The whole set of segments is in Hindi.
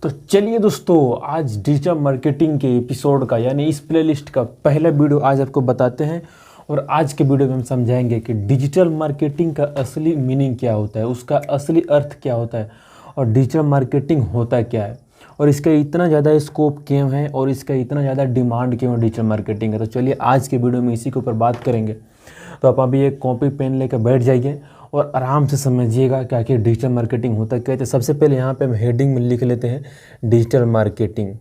तो चलिए दोस्तों, आज डिजिटल मार्केटिंग के एपिसोड का यानी इस प्लेलिस्ट का पहला वीडियो आज आपको बताते हैं। और आज के वीडियो में हम समझाएंगे कि डिजिटल मार्केटिंग का असली मीनिंग क्या होता है, उसका असली अर्थ क्या होता है और डिजिटल मार्केटिंग होता क्या है और इसका इतना ज़्यादा स्कोप क्यों है और इसका इतना ज़्यादा डिमांड क्यों है डिजिटल मार्केटिंग है। तो चलिए आज के वीडियो में इसी के ऊपर बात करेंगे। तो आप अभी एक कॉपी पेन लेकर बैठ जाइए और आराम से समझिएगा कि आखिर डिजिटल मार्केटिंग होता क्या है। तो सबसे पहले यहाँ पे हम हेडिंग में लिख लेते हैं डिजिटल मार्केटिंग।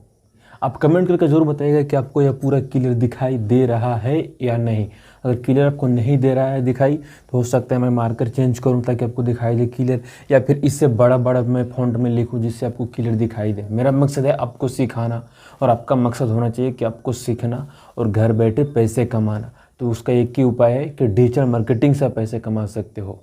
आप कमेंट करके ज़रूर बताइएगा कि आपको यह पूरा क्लियर दिखाई दे रहा है या नहीं। अगर क्लियर आपको नहीं दे रहा है दिखाई तो हो सकता है मैं मार्कर चेंज करूं ताकि आपको दिखाई दे क्लियर, या फिर इससे बड़ा बड़ा मैं फ़ॉन्ट में लिखूं जिससे आपको क्लियर दिखाई दे। मेरा मकसद है आपको सिखाना और आपका मकसद होना चाहिए कि आपको सीखना और घर बैठे पैसे कमाना। तो उसका एक ही उपाय है कि डिजिटल मार्केटिंग से पैसे कमा सकते हो।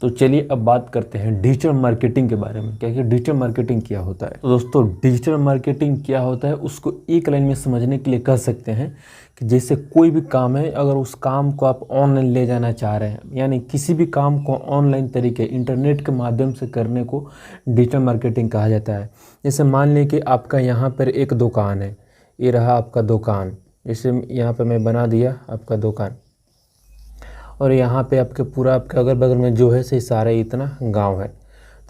तो चलिए अब बात करते हैं डिजिटल मार्केटिंग के बारे में, क्या कि डिजिटल मार्केटिंग क्या होता है। तो दोस्तों, डिजिटल मार्केटिंग क्या होता है उसको एक लाइन में समझने के लिए कह सकते हैं कि जैसे कोई भी काम है, अगर उस काम को आप ऑनलाइन ले जाना चाह रहे हैं, यानी किसी भी काम को ऑनलाइन तरीके इंटरनेट के माध्यम से करने को डिजिटल मार्केटिंग कहा जाता है। जैसे मान लें कि आपका यहाँ पर एक दुकान है, ये रहा आपका दुकान, जैसे यहाँ पर मैं बना दिया आपका दुकान और यहाँ पे आपके पूरा आपके अगल बगल में जो है सही सारे इतना गांव है।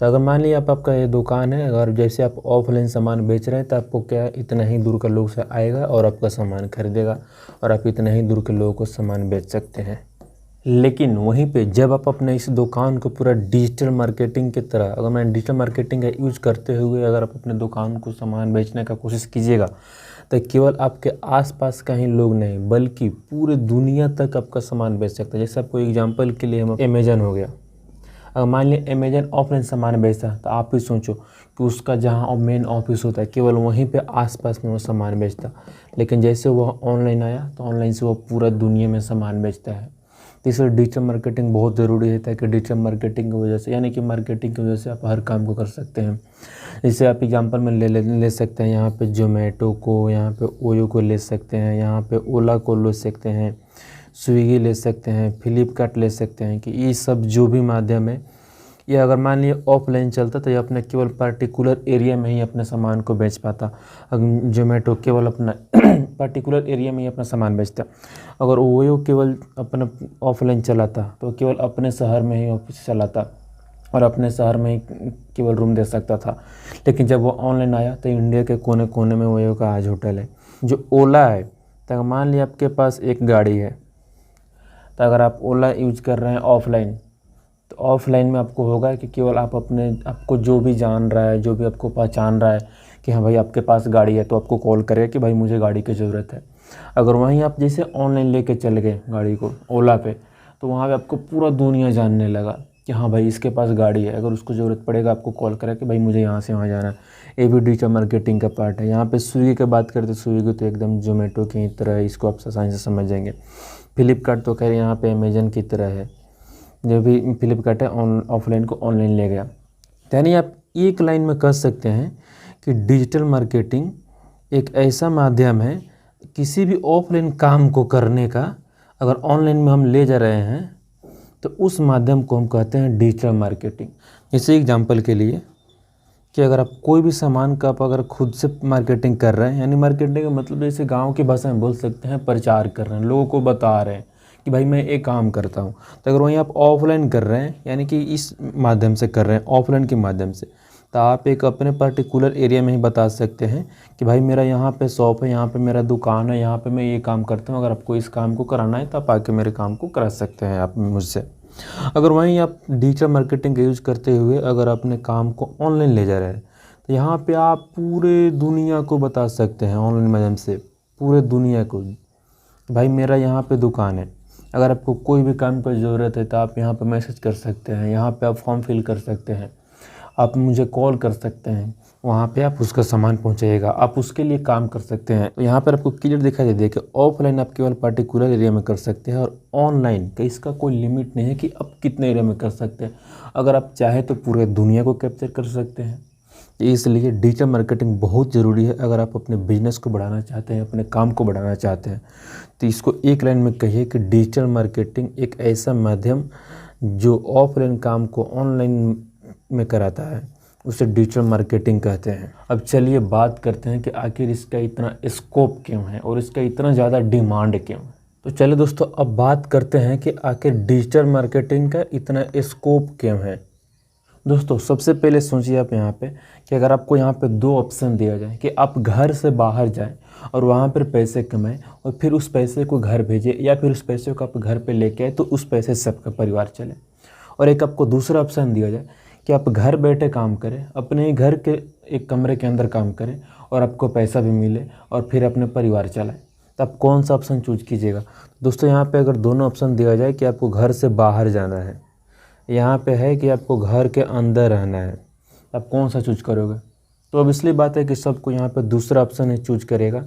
तो अगर मान लीजिए आपका ये दुकान है, अगर जैसे आप ऑफलाइन सामान बेच रहे हैं तो आपको क्या इतना ही दूर का लोग से आएगा और आपका सामान खरीदेगा और आप इतना ही दूर के लोगों को सामान बेच सकते हैं। लेकिन वहीं पे जब आप अपने इस दुकान को पूरा डिजिटल मार्केटिंग की तरह, अगर मैं डिजिटल मार्केटिंग का यूज करते हुए अगर आप अपने दुकान को सामान बेचने का कोशिश कीजिएगा तो केवल आपके आसपास का ही लोग नहीं बल्कि पूरे दुनिया तक आपका सामान बेच सकते हैं। जैसे आपको एग्जांपल के लिए हम अमेजन हो गया, अगर मान लिया अमेजन ऑफलाइन सामान बेचता है तो आप भी सोचो कि उसका जहाँ मेन ऑफिस होता है केवल वहीं पे आसपास में वो सामान बेचता, लेकिन जैसे वह ऑनलाइन आया तो ऑनलाइन से वो पूरा दुनिया में सामान बेचता है। तो इसलिए डिजिटल मार्केटिंग बहुत ज़रूरी है ताकि डिजिटल मार्केटिंग की वजह से, यानी कि मार्केटिंग की वजह से आप हर काम को कर सकते हैं। जैसे आप एग्जांपल में ले सकते हैं यहाँ पे जोमेटो को, यहाँ पे ओयो को ले सकते हैं, यहाँ पे ओला को ले सकते हैं, स्विगी ले सकते हैं, फ्लिपकार्ट ले सकते हैं। कि ये सब जो भी माध्यम है, ये अगर मान लीजिए ऑफलाइन चलता तो ये अपने केवल पर्टिकुलर एरिया में ही अपने सामान को बेच पाता। अगर जोमेटो केवल अपना पर्टिकुलर एरिया में ही अपना सामान बेचता, अगर ओयो केवल अपना ऑफलाइन चलाता तो केवल अपने शहर में ही ऑफिस चलाता और अपने शहर में ही केवल रूम दे सकता था। लेकिन जब वो ऑनलाइन आया तो इंडिया के कोने कोने में ओयो का आज होटल है। जो ओला है, तो मान लिया आपके पास एक गाड़ी है, तो अगर आप ओला यूज कर रहे हैं ऑफलाइन, तो ऑफलाइन में आपको होगा कि केवल आप आपको जो भी जान रहा है, जो भी आपको पहचान रहा है कि हाँ भाई आपके पास गाड़ी है, तो आपको कॉल करेगा कि भाई मुझे गाड़ी की ज़रूरत है। अगर वहीं आप जैसे ऑनलाइन लेके चले गए गाड़ी को ओला पे, तो वहाँ पे आपको पूरा दुनिया जानने लगा कि हाँ भाई इसके पास गाड़ी है, अगर उसको ज़रूरत पड़ेगा आपको कॉल करेगा कि भाई मुझे यहाँ से वहाँ जाना है। ये भी डिजिटल मार्केटिंग का पार्ट है। यहाँ पे स्विगी की बात करते, स्विगी तो एकदम जोमेटो की तरह है, इसको आप आसानी से समझ जाएंगे। फ्लिपकार्ट तो खैर यहाँ पे अमेजन की तरह है, जो भी फ्लिपकार्ट है ऑफलाइन को ऑनलाइन ले गया। यानी आप एक लाइन में कह सकते हैं कि डिजिटल मार्केटिंग एक ऐसा माध्यम है किसी भी ऑफलाइन काम को करने का, अगर ऑनलाइन में हम ले जा रहे हैं तो उस माध्यम को हम कहते हैं डिजिटल मार्केटिंग। जैसे एग्जांपल के लिए कि अगर आप कोई भी सामान का आप अगर खुद से मार्केटिंग कर रहे हैं, यानी मार्केटिंग का मतलब जैसे गांव की भाषा में बोल सकते हैं प्रचार कर रहे हैं, लोगों को बता रहे हैं कि भाई मैं एक काम करता हूं। तो अगर वहीं आप ऑफलाइन कर रहे हैं, यानी कि इस माध्यम से कर रहे हैं ऑफलाइन के माध्यम से, तो आप एक अपने पर्टिकुलर एरिया में ही बता सकते हैं कि भाई मेरा यहाँ पे शॉप है, यहाँ पे मेरा दुकान है, यहाँ पे मैं ये काम करता हूँ, अगर आपको इस काम को कराना है तो आप आके मेरे काम को करा सकते हैं आप मुझसे। अगर वहीं आप डिजिटल मार्केटिंग का यूज़ करते हुए अगर अपने काम को ऑनलाइन ले जा रहे हैं तो यहाँ पे आप पूरे दुनिया को बता सकते हैं ऑनलाइन माध्यम से, पूरे दुनिया को, भाई मेरा यहाँ पे दुकान है। अगर आपको कोई भी काम की ज़रूरत है तो आप यहाँ पे मैसेज कर सकते हैं, यहाँ पे आप फॉर्म फिल कर सकते हैं, आप मुझे कॉल कर सकते हैं, वहाँ पे आप उसका सामान पहुँचाइएगा, आप उसके लिए काम कर सकते हैं। तो यहाँ पर आपको क्लियर दिखाई दे कि ऑफलाइन आप केवल पर्टिकुलर एरिया में कर सकते हैं और ऑनलाइन का इसका कोई लिमिट नहीं है कि आप कितने एरिया में कर सकते हैं। अगर आप चाहें तो पूरे दुनिया को कैप्चर कर सकते हैं। इसलिए डिजिटल मार्केटिंग बहुत ज़रूरी है अगर आप अपने बिजनेस को बढ़ाना चाहते हैं, अपने काम को बढ़ाना चाहते हैं। तो इसको एक लाइन में कहिए कि डिजिटल मार्केटिंग एक ऐसा माध्यम जो ऑफलाइन काम को ऑनलाइन में कराता है। उसे डिजिटल मार्केटिंग कहते हैं। अब चलिए बात करते हैं कि आखिर इसका इतना स्कोप क्यों है और इसका इतना ज़्यादा डिमांड क्यों है। तो चलिए दोस्तों, अब बात करते हैं कि आखिर डिजिटल मार्केटिंग का इतना स्कोप क्यों है। दोस्तों सबसे पहले सोचिए आप यहाँ पे कि अगर आपको यहाँ पे दो ऑप्शन दिया जाए कि आप घर से बाहर जाएं और वहाँ पर पैसे कमाएं और फिर उस पैसे को घर भेजें, या फिर उस पैसे को आप घर पे लेके आए तो उस पैसे से आपका परिवार चले, और एक आपको दूसरा ऑप्शन दिया जाए कि आप घर बैठे काम करें, अपने ही घर के एक कमरे के अंदर काम करें और आपको पैसा भी मिले और फिर अपने परिवार चलाएं, तो आप कौन सा ऑप्शन चूज कीजिएगा। दोस्तों यहाँ पे अगर दोनों ऑप्शन दिया जाए कि आपको घर से बाहर जाना है, यहाँ पे है कि आपको घर के अंदर रहना है, आप कौन सा चूज करोगे। तो अब इसलिए बात है कि सबको यहाँ पे दूसरा ऑप्शन ही चूज करेगा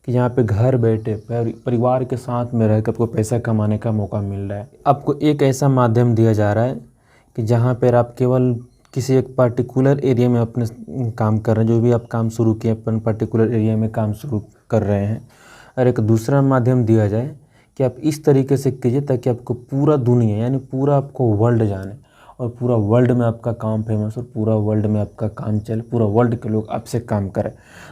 कि यहाँ पे घर बैठे परिवार के साथ में रह कर आपको पैसा कमाने का मौका मिल रहा है। आपको एक ऐसा माध्यम दिया जा रहा है कि जहाँ पर आप केवल किसी एक पर्टिकुलर एरिया में अपने काम कर रहे हैं, जो भी आप काम शुरू किए अपन पर्टिकुलर एरिया में काम शुरू कर रहे हैं, और एक दूसरा माध्यम दिया जाए कि आप इस तरीके से कीजिए ताकि आपको पूरा दुनिया यानी पूरा आपको वर्ल्ड जाने और पूरा वर्ल्ड में आपका काम फेमस और पूरा वर्ल्ड में आपका काम चले, पूरा वर्ल्ड के लोग आपसे काम करें।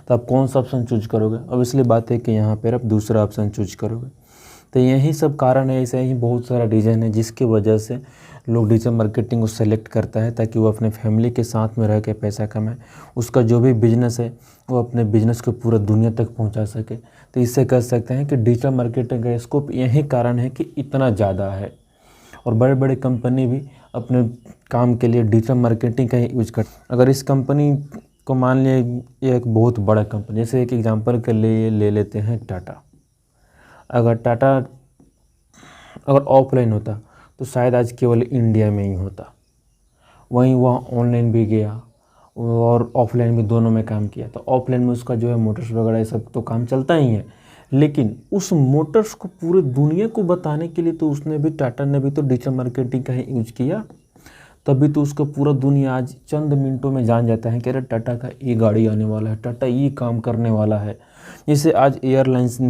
तो आप कौन सा ऑप्शन चूज करोगे। अब इसलिए बात है कि यहाँ पर आप दूसरा ऑप्शन चूज करोगे। तो यही सब कारण है, ऐसे ही बहुत सारा रीज़न है जिसकी वजह से लोग डिजिटल मार्केटिंग को सेलेक्ट करता है ताकि वो अपने फैमिली के साथ में रह के पैसा कमाए, उसका जो भी बिजनेस है वो अपने बिजनेस को पूरा दुनिया तक पहुंचा सके। तो इससे कह सकते हैं कि डिजिटल मार्केटिंग का स्कोप यही कारण है कि इतना ज़्यादा है, और बड़े बड़े कंपनी भी अपने काम के लिए डिजिटल मार्केटिंग का ही यूज करते। अगर इस कंपनी को मान लिया ये एक बहुत बड़ा कंपनी, जैसे एक एग्जाम्पल के लिए ले लेते हैं टाटा। अगर टाटा अगर ऑफलाइन होता तो शायद आज केवल इंडिया में ही होता, वहीं वहाँ ऑनलाइन भी गया और ऑफलाइन भी दोनों में काम किया। तो ऑफलाइन में उसका जो है मोटर्स वगैरह ये सब तो काम चलता ही है, लेकिन उस मोटर्स को पूरे दुनिया को बताने के लिए तो उसने भी, टाटा ने भी तो डिजिटल मार्केटिंग का ही यूज किया, तभी तो उसका पूरा दुनिया आज चंद मिनटों में जान जाता है कि अरे टाटा का ये गाड़ी आने वाला है, टाटा ये काम करने वाला है। जैसे आज एयरलाइंस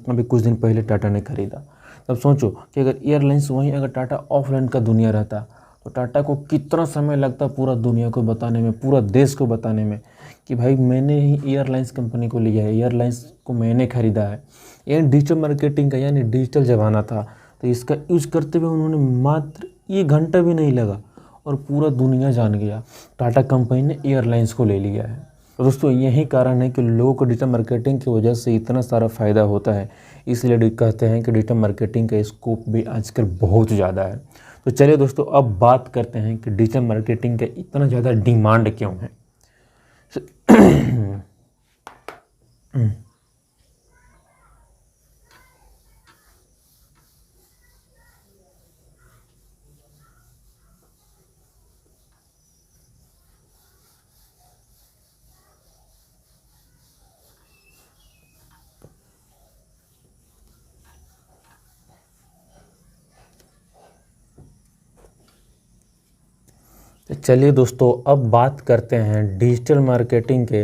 अभी कुछ दिन पहले टाटा ने खरीदा, तब सोचो कि अगर एयरलाइंस वहीं अगर टाटा ऑफलाइन का दुनिया रहता तो टाटा को कितना समय लगता पूरा दुनिया को बताने में, पूरा देश को बताने में कि भाई मैंने ही एयरलाइंस कंपनी को लिया है, एयरलाइंस को मैंने ख़रीदा है। ये डिजिटल मार्केटिंग का यानी डिजिटल ज़माना था, तो इसका यूज़ करते हुए उन्होंने मात्र 1 घंटा भी नहीं लगा और पूरा दुनिया जान गया, टाटा कंपनी ने एयरलाइंस को ले लिया है। तो दोस्तों यही कारण है कि लोगों को डिजिटल मार्केटिंग की वजह से इतना सारा फ़ायदा होता है, इसलिए कहते हैं कि डिजिटल मार्केटिंग का स्कोप भी आजकल बहुत ज़्यादा है। तो चलिए दोस्तों, अब बात करते हैं कि डिजिटल मार्केटिंग का इतना ज़्यादा डिमांड क्यों है। चलिए दोस्तों, अब बात करते हैं डिजिटल मार्केटिंग के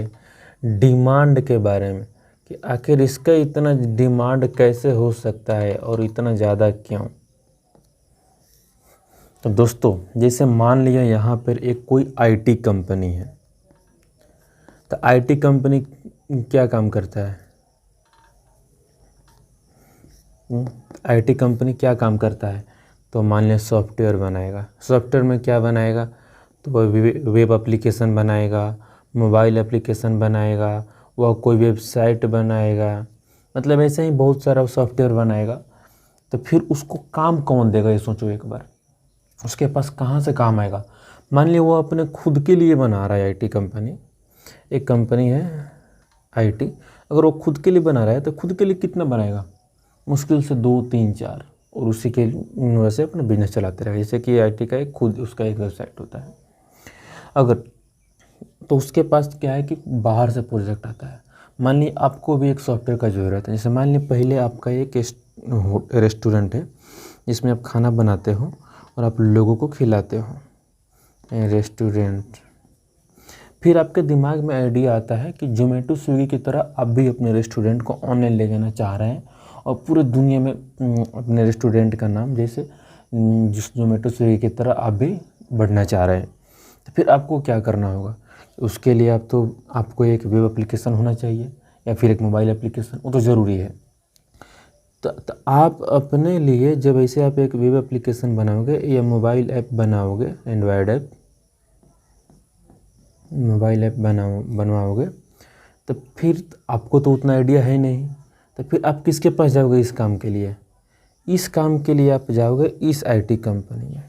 डिमांड के बारे में कि आखिर इसका इतना डिमांड कैसे हो सकता है और इतना ज़्यादा क्यों। तो दोस्तों जैसे मान लिया यहाँ पर एक कोई आईटी कंपनी है, तो आईटी कंपनी क्या काम करता है, आईटी कंपनी क्या काम करता है, तो मान लिया सॉफ्टवेयर बनाएगा। सॉफ्टवेयर में क्या बनाएगा, तो वह वेब एप्लीकेशन बनाएगा, मोबाइल एप्लीकेशन बनाएगा, वह कोई वेबसाइट बनाएगा, मतलब ऐसे ही बहुत सारा सॉफ्टवेयर बनाएगा। तो फिर उसको काम कौन देगा, ये सोचो एक बार, उसके पास कहाँ से काम आएगा। मान लिया वो अपने खुद के लिए बना रहा है आईटी कंपनी, एक कंपनी है आईटी, अगर वो खुद के लिए बना रहा है तो खुद के लिए कितना बनाएगा, मुश्किल से 2, 3, 4, और उसी के वैसे अपना बिजनेस चलाते रहे। जैसे कि आईटी का एक खुद उसका एक वेबसाइट होता है, अगर तो उसके पास क्या है कि बाहर से प्रोजेक्ट आता है। मान ली आपको भी एक सॉफ्टवेयर का ज़रूरत है, जैसे मान ली पहले आपका एक रेस्टोरेंट है जिसमें आप खाना बनाते हो और आप लोगों को खिलाते हो, रेस्टोरेंट। फिर आपके दिमाग में आइडिया आता है कि जोमेटो स्विगी की तरह आप भी अपने रेस्टोरेंट को ऑनलाइन ले जाना चाह रहे हैं और पूरे दुनिया में अपने रेस्टोरेंट का नाम जैसे जिस जोमेटो स्विगी की तरह आप भी बढ़ना चाह रहे हैं। तो फिर आपको क्या करना होगा उसके लिए आपको एक वेब एप्लीकेशन होना चाहिए या फिर एक मोबाइल एप्लीकेशन, वो तो ज़रूरी है। तो आप अपने लिए जब ऐसे आप एक वेब एप्लीकेशन बनाओगे या मोबाइल ऐप बनाओगे, एंड्रॉयड ऐप मोबाइल ऐप बनवाओगे, तो फिर आपको तो उतना आइडिया है नहीं, तो फिर आप किसके पास जाओगे इस काम के लिए? इस काम के लिए आप जाओगे इस आईटी कंपनी में।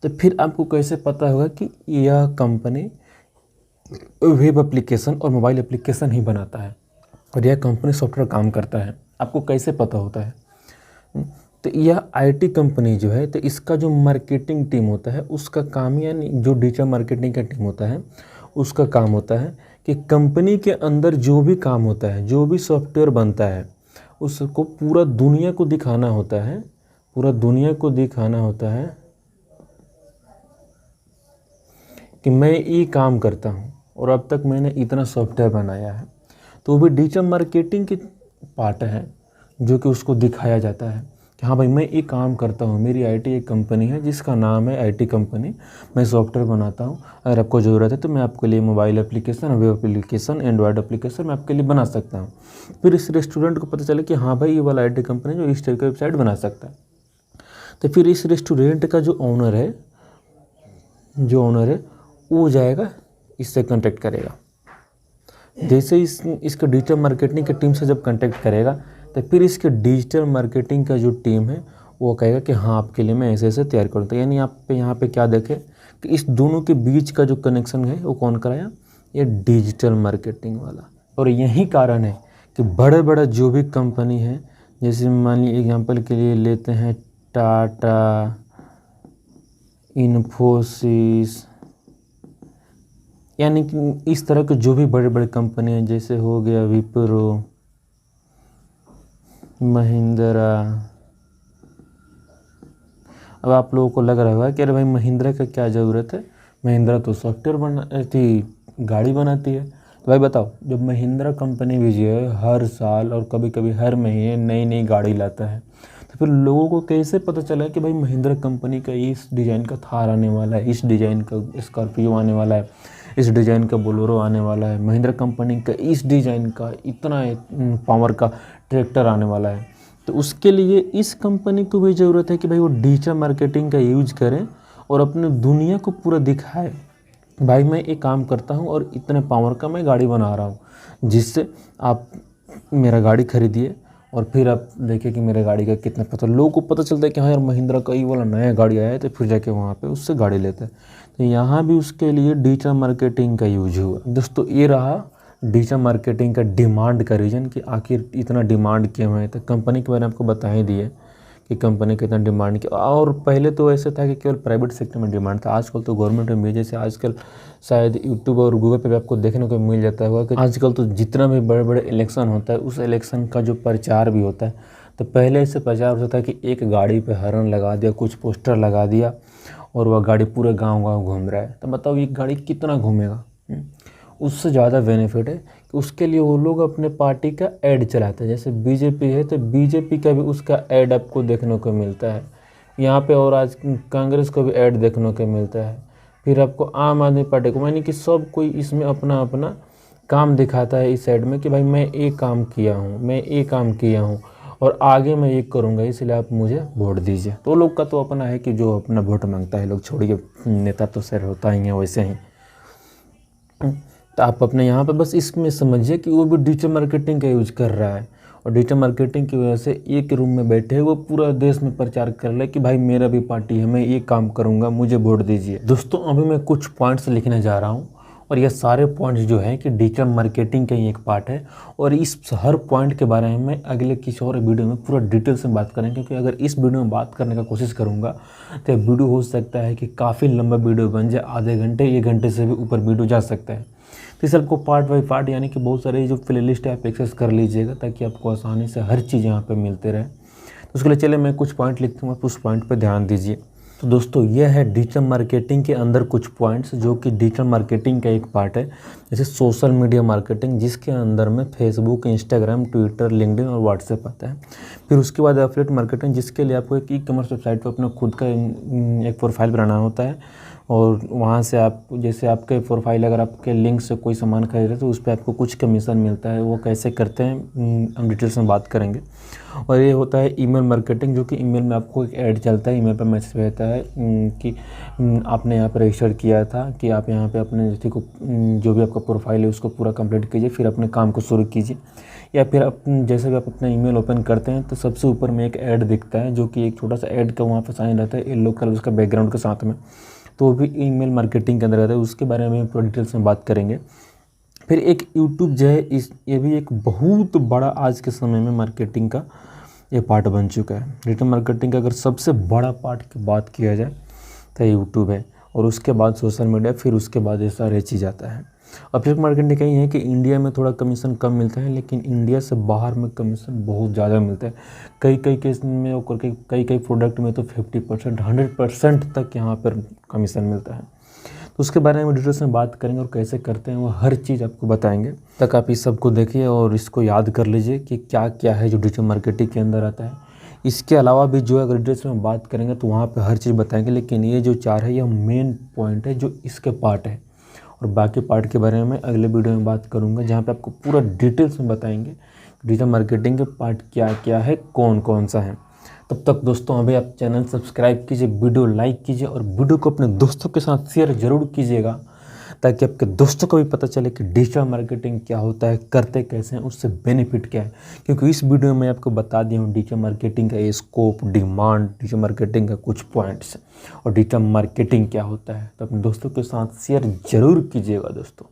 तो फिर आपको कैसे पता होगा कि यह कंपनी वेब एप्लीकेशन और मोबाइल एप्लीकेशन ही बनाता है और यह कंपनी सॉफ्टवेयर काम करता है? आपको कैसे पता होता है? तो यह आईटी कंपनी जो है, तो इसका जो मार्केटिंग टीम होता है उसका काम, यानी जो डिजिटल मार्केटिंग का टीम होता है उसका काम होता है कि कंपनी के अंदर जो भी काम होता है, जो भी सॉफ्टवेयर बनता है, उसको पूरा दुनिया को दिखाना होता है, पूरा दुनिया को दिखाना होता है कि मैं ये काम करता हूँ और अब तक मैंने इतना सॉफ्टवेयर बनाया है। तो वो भी डिजिटल मार्केटिंग की पार्ट है जो कि उसको दिखाया जाता है कि हाँ भाई मैं ये काम करता हूँ, मेरी आईटी एक कंपनी है जिसका नाम है आईटी कंपनी, मैं सॉफ्टवेयर बनाता हूँ, अगर आपको ज़रूरत है तो मैं आपके लिए mobile application, web application, Android application मैं आपके लिए बना सकता हूँ। फिर इस रेस्टोरेंट को पता चले कि हाँ भाई ये वाला आईटी कंपनी जो इस टाइप का वेबसाइट बना सकता है, तो फिर इस रेस्टोरेंट का जो ओनर है वो जाएगा इससे कांटेक्ट करेगा। जैसे इसका डिजिटल मार्केटिंग की टीम से जब कांटेक्ट करेगा तो फिर इसके डिजिटल मार्केटिंग का जो टीम है वो कहेगा कि हाँ आपके लिए मैं ऐसे ऐसे तैयार करूँ। तो यानी आप यहाँ पे क्या देखें कि इस दोनों के बीच का जो कनेक्शन है वो कौन कराया? ये डिजिटल मार्केटिंग वाला। और यही कारण है कि बड़े बड़े जो भी कंपनी है, जैसे मान लीजिए एग्जाम्पल के लिए लेते हैं टाटा, इन्फोसिस, यानी कि इस तरह के जो भी बड़े बड़े कंपनी हैं, जैसे हो गया विप्रो, महिंद्रा। अब आप लोगों को लग रहा होगा कि अरे भाई महिंद्रा का क्या ज़रूरत है, महिंद्रा तो सॉफ्टवेयर गाड़ी बनाती है। तो भाई बताओ, जब महिंद्रा कंपनी भी जो है हर साल और कभी कभी हर महीने नई नई गाड़ी लाता है, तो फिर लोगों को कैसे पता चला कि भाई महिंद्रा कंपनी का इस डिज़ाइन का थार आने वाला है, इस डिज़ाइन का स्कॉर्पियो आने वाला है, इस डिज़ाइन का बोलेरो आने वाला है, महिंद्रा कंपनी का इस डिज़ाइन का इतना पावर का ट्रैक्टर आने वाला है? तो उसके लिए इस कंपनी को भी ज़रूरत है कि भाई वो डिजिटल मार्केटिंग का यूज करें और अपने दुनिया को पूरा दिखाए, भाई मैं एक काम करता हूँ और इतने पावर का मैं गाड़ी बना रहा हूँ, जिससे आप मेरा गाड़ी खरीदिए और फिर आप देखिए कि मेरे गाड़ी का कितना पता, लोगों को पता चलता है कि हाँ यार महिंद्रा का ये वाला नया गाड़ी आया है, तो फिर जाके वहाँ पे उससे गाड़ी लेते हैं। तो यहाँ भी उसके लिए डिजिटल मार्केटिंग का यूज हुआ। दोस्तों ये रहा डिजिटल मार्केटिंग का डिमांड का रीज़न कि आखिर इतना डिमांड क्यों है। तो कंपनी के बारे में आपको बता ही दिए कि कंपनी का इतना डिमांड किया। और पहले तो ऐसा था कि केवल प्राइवेट सेक्टर में डिमांड था, आजकल तो गवर्नमेंट में भी, जैसे आजकल शायद यूट्यूब और गूगल पे भी आपको देखने को मिल जाता होगा कि आजकल तो जितना भी बड़े बड़े इलेक्शन होता है उस इलेक्शन का जो प्रचार भी होता है, तो पहले ऐसे प्रचार होता था कि एक गाड़ी पे हॉर्न लगा दिया, कुछ पोस्टर लगा दिया और वह गाड़ी पूरे गाँव घूम रहा है। तो बताओ ये गाड़ी कितना घूमेगा? उससे ज़्यादा बेनिफिट है कि उसके लिए वो लोग अपने पार्टी का ऐड चलाते हैं। जैसे बीजेपी है तो बीजेपी का भी उसका ऐड आपको देखने को मिलता है यहाँ पे, और आज कांग्रेस को भी ऐड देखने को मिलता है। फिर आपको आम आदमी पार्टी को, यानी कि सब कोई इसमें अपना अपना काम दिखाता है इस ऐड में कि भाई मैं एक काम किया हूँ, मैं एक काम किया हूँ और आगे मैं ये करूँगा, इसलिए आप मुझे वोट दीजिए। तो लोग का तो अपना है कि जो अपना वोट मांगता है, लोग छोड़िए, नेता तो सर होता ही है वैसे ही। तो आप अपने यहाँ पे बस इसमें समझिए कि वो भी डिजिटल मार्केटिंग का यूज कर रहा है और डिजिटल मार्केटिंग की वजह से एक रूम में बैठे वो पूरा देश में प्रचार कर रहा है कि भाई मेरा भी पार्टी है, मैं ये काम करूँगा, मुझे वोट दीजिए। दोस्तों अभी मैं कुछ पॉइंट्स लिखने जा रहा हूँ और ये सारे पॉइंट्स जो है कि डिजिटल मार्केटिंग का ही एक पार्ट है और इस हर पॉइंट के बारे में मैं अगले किसी और वीडियो में पूरा डिटेल से बात करेंगे, क्योंकि अगर इस वीडियो में बात करने का कोशिश करूँगा तो वीडियो हो सकता है कि काफ़ी लंबा वीडियो बन जाए, आधे घंटे 1 घंटे से भी ऊपर वीडियो जा सकता है। तो इस आपको पार्ट बाई पार्ट, यानी कि बहुत सारे जो प्ले लिस्ट है आप एक्सेस कर लीजिएगा ताकि आपको आसानी से हर चीज़ यहाँ पे मिलते रहे। तो उसके लिए चलिए मैं कुछ पॉइंट लिख दूँगा, उस पॉइंट पे ध्यान दीजिए। तो दोस्तों यह है डिजिटल मार्केटिंग के अंदर कुछ पॉइंट्स जो कि डिजिटल मार्केटिंग का एक पार्ट है। जैसे सोशल मीडिया मार्केटिंग, जिसके अंदर में फेसबुक, इंस्टाग्राम, ट्विटर, लिंक्डइन और व्हाट्सएप आता है। फिर उसके बाद एफिलिएट मार्केटिंग, जिसके लिए आपको एक ई कॉमर्स वेबसाइट पर अपना खुद का एक प्रोफाइल बनाना होता है और वहाँ से आप जैसे आपके प्रोफाइल अगर आपके लिंक से कोई सामान खरीद रहे तो उस पर आपको कुछ कमीशन मिलता है। वो कैसे करते हैं हम डिटेल्स में बात करेंगे। और ये होता है ईमेल मार्केटिंग, जो कि ईमेल में आपको एक ऐड चलता है, ईमेल पर मैसेज रहता है कि आपने यहाँ पर रजिस्टर किया था कि आप यहाँ पे अपने जैसे को जो भी आपका प्रोफाइल है उसको पूरा कंप्लीट कीजिए, फिर अपने काम को शुरू कीजिए। या फिर जैसे भी आप अपना ईमेल ओपन करते हैं तो सबसे ऊपर में एक ऐड दिखता है, जो कि एक छोटा सा ऐड का वहाँ पर साइन रहता है येलो कलर उसका बैकग्राउंड के साथ में, तो वो भी ईमेल मार्केटिंग के अंदर आता है। उसके बारे में पूरा डिटेल्स में बात करेंगे। फिर एक यूट्यूब जो है ये भी एक बहुत बड़ा आज के समय में मार्केटिंग का ये पार्ट बन चुका है। डिजिटल मार्केटिंग का अगर सबसे बड़ा पार्ट की बात किया जाए तो यूट्यूब है, और उसके बाद सोशल मीडिया, फिर उसके बाद ये सारे चीज़ आता है। अफिलिएट मार्केटिंग का ये है कि इंडिया में थोड़ा कमीशन कम मिलता है, लेकिन इंडिया से बाहर में कमीशन बहुत ज़्यादा मिलता है। कई केस में और कई प्रोडक्ट में तो 50% 100% तक यहाँ पर कमीशन मिलता है। तो उसके बारे में डिटेल्स में बात करेंगे और कैसे करते हैं वो हर चीज़ आपको बताएंगे। तक आप इस सबको देखिए और इसको याद कर लीजिए कि क्या क्या है जो डिजिटल मार्केटिंग के अंदर आता है। इसके अलावा भी जो अगर डिटेल्स में बात करेंगे तो वहाँ पे हर चीज़ बताएंगे, लेकिन ये जो 4 है ये मेन पॉइंट है जो इसके पार्ट है। और बाकी पार्ट के बारे में अगले वीडियो में बात करूँगा, जहाँ पे आपको पूरा डिटेल्स में बताएंगे डिजिटल मार्केटिंग के पार्ट क्या क्या है, कौन कौन सा है। तब तक दोस्तों अभी आप चैनल सब्सक्राइब कीजिए, वीडियो लाइक कीजिए और वीडियो को अपने दोस्तों के साथ शेयर ज़रूर कीजिएगा, ताकि आपके दोस्तों को भी पता चले कि डिजिटल मार्केटिंग क्या होता है, करते कैसे हैं, उससे बेनिफिट क्या है। क्योंकि इस वीडियो में आपको बता दिया हूँ डिजिटल मार्केटिंग का ये स्कोप, डिमांड, डिजिटल मार्केटिंग का कुछ पॉइंट्स और डिजिटल मार्केटिंग क्या होता है। तो अपने दोस्तों के साथ शेयर ज़रूर कीजिएगा दोस्तों।